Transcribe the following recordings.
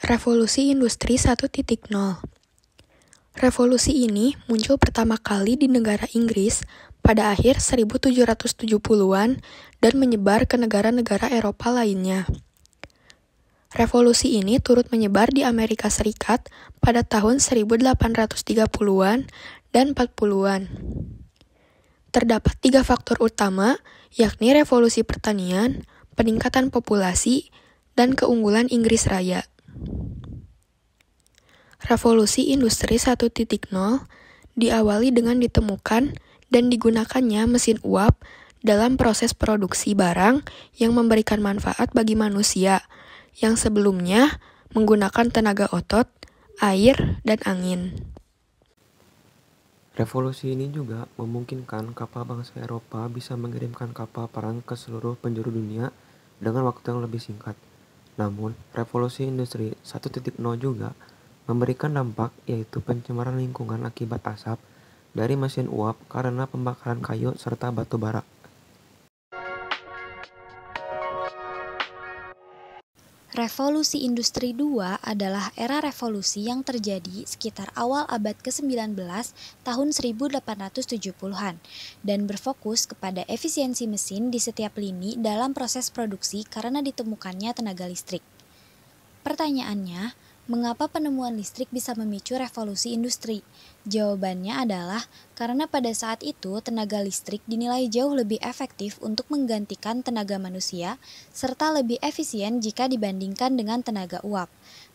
Revolusi Industri 1.0. Revolusi ini muncul pertama kali di negara Inggris pada akhir 1770-an dan menyebar ke negara-negara Eropa lainnya. Revolusi ini turut menyebar di Amerika Serikat pada tahun 1830-an dan 40-an. Terdapat 3 faktor utama, yakni revolusi pertanian, peningkatan populasi, dan keunggulan Inggris Raya. Revolusi Industri 1.0 diawali dengan ditemukan dan digunakannya mesin uap dalam proses produksi barang yang memberikan manfaat bagi manusia, yang sebelumnya menggunakan tenaga otot, air, dan angin. Revolusi ini juga memungkinkan kapal bangsa Eropa bisa mengirimkan kapal perang ke seluruh penjuru dunia dengan waktu yang lebih singkat. Namun, revolusi industri 1.0 juga memberikan dampak, yaitu pencemaran lingkungan akibat asap dari mesin uap karena pembakaran kayu serta batu bara. Revolusi Industri 2 adalah era revolusi yang terjadi sekitar awal abad ke-19 tahun 1870-an dan berfokus kepada efisiensi mesin di setiap lini dalam proses produksi karena ditemukannya tenaga listrik. Pertanyaannya, mengapa penemuan listrik bisa memicu revolusi industri? Jawabannya adalah karena pada saat itu tenaga listrik dinilai jauh lebih efektif untuk menggantikan tenaga manusia serta lebih efisien jika dibandingkan dengan tenaga uap.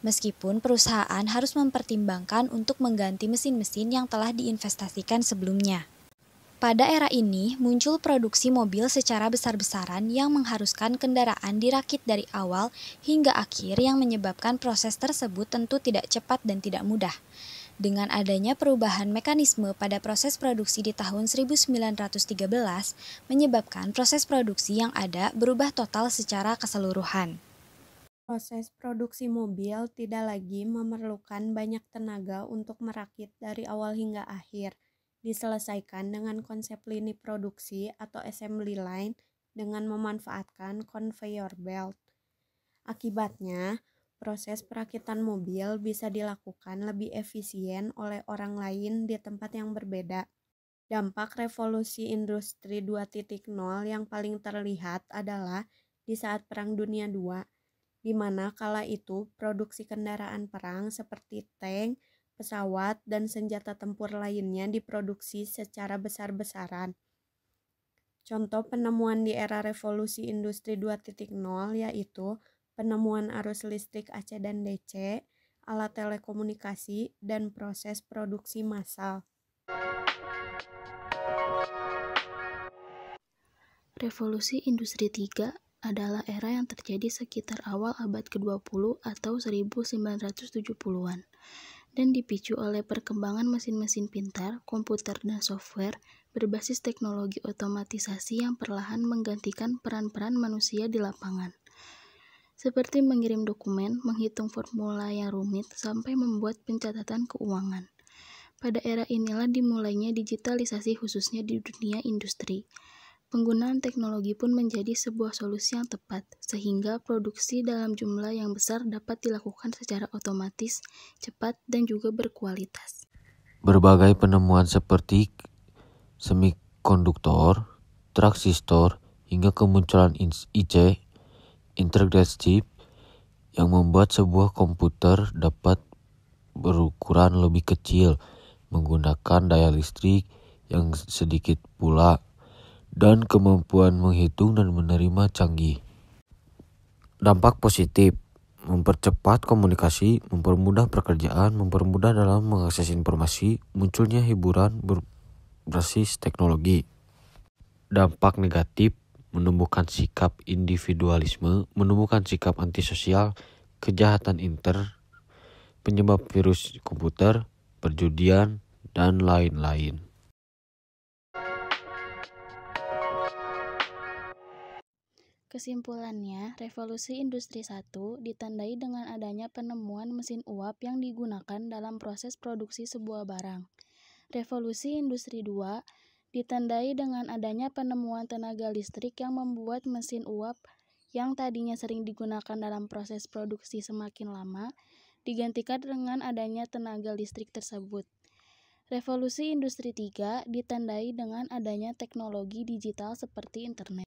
Meskipun perusahaan harus mempertimbangkan untuk mengganti mesin-mesin yang telah diinvestasikan sebelumnya. Pada era ini, muncul produksi mobil secara besar-besaran yang mengharuskan kendaraan dirakit dari awal hingga akhir yang menyebabkan proses tersebut tentu tidak cepat dan tidak mudah. Dengan adanya perubahan mekanisme pada proses produksi di tahun 1913, menyebabkan proses produksi yang ada berubah total secara keseluruhan. Proses produksi mobil tidak lagi memerlukan banyak tenaga untuk merakit dari awal hingga akhir. Diselesaikan dengan konsep lini produksi atau assembly line dengan memanfaatkan conveyor belt. Akibatnya, proses perakitan mobil bisa dilakukan lebih efisien oleh orang lain di tempat yang berbeda. Dampak revolusi industri 2.0 yang paling terlihat adalah di saat Perang Dunia II, di mana kala itu produksi kendaraan perang seperti tank, pesawat, dan senjata tempur lainnya diproduksi secara besar-besaran. Contoh penemuan di era revolusi industri 2.0 yaitu penemuan arus listrik AC dan DC, alat telekomunikasi, dan proses produksi massal. Revolusi Industri 3 adalah era yang terjadi sekitar awal abad ke-20 atau 1970-an dan dipicu oleh perkembangan mesin-mesin pintar, komputer, dan software berbasis teknologi otomatisasi yang perlahan menggantikan peran-peran manusia di lapangan. Seperti mengirim dokumen, menghitung formula yang rumit, sampai membuat pencatatan keuangan. Pada era inilah dimulainya digitalisasi khususnya di dunia industri. Penggunaan teknologi pun menjadi sebuah solusi yang tepat, sehingga produksi dalam jumlah yang besar dapat dilakukan secara otomatis, cepat, dan juga berkualitas. Berbagai penemuan seperti semikonduktor, transistor, hingga kemunculan IC, integrated chip, yang membuat sebuah komputer dapat berukuran lebih kecil, menggunakan daya listrik yang sedikit pula, dan kemampuan menghitung dan menerima canggih. Dampak positif: mempercepat komunikasi, mempermudah pekerjaan, mempermudah dalam mengakses informasi, munculnya hiburan berbasis teknologi. Dampak negatif: menumbuhkan sikap individualisme, menumbuhkan sikap antisosial, kejahatan penyebab virus komputer, perjudian, dan lain-lain. Kesimpulannya, revolusi industri 1 ditandai dengan adanya penemuan mesin uap yang digunakan dalam proses produksi sebuah barang. Revolusi industri 2 ditandai dengan adanya penemuan tenaga listrik yang membuat mesin uap yang tadinya sering digunakan dalam proses produksi semakin lama digantikan dengan adanya tenaga listrik tersebut. Revolusi Industri 3 ditandai dengan adanya teknologi digital seperti internet.